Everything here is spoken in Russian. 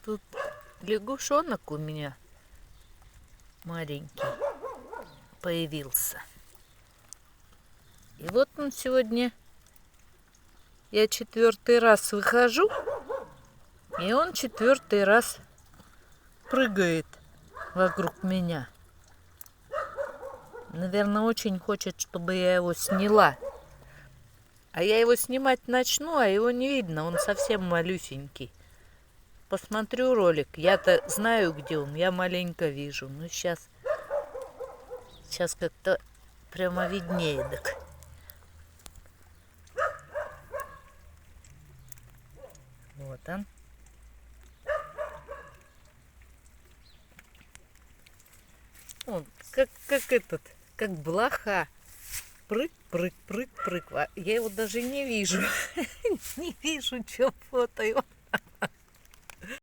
Тут лягушонок у меня маленький появился. И вот он сегодня, я 4-й раз выхожу, и он 4-й раз прыгает вокруг меня. Наверное, очень хочет, чтобы я его сняла. А я его снимать начну, а его не видно, он совсем малюсенький. Посмотрю ролик, я-то знаю, где он, я маленько вижу. Ну, сейчас как-то прямо виднее, так. Вот он. Он как блоха. Прыг, прыг, прыг, прыг. Я его даже не вижу. Не вижу, что фото его.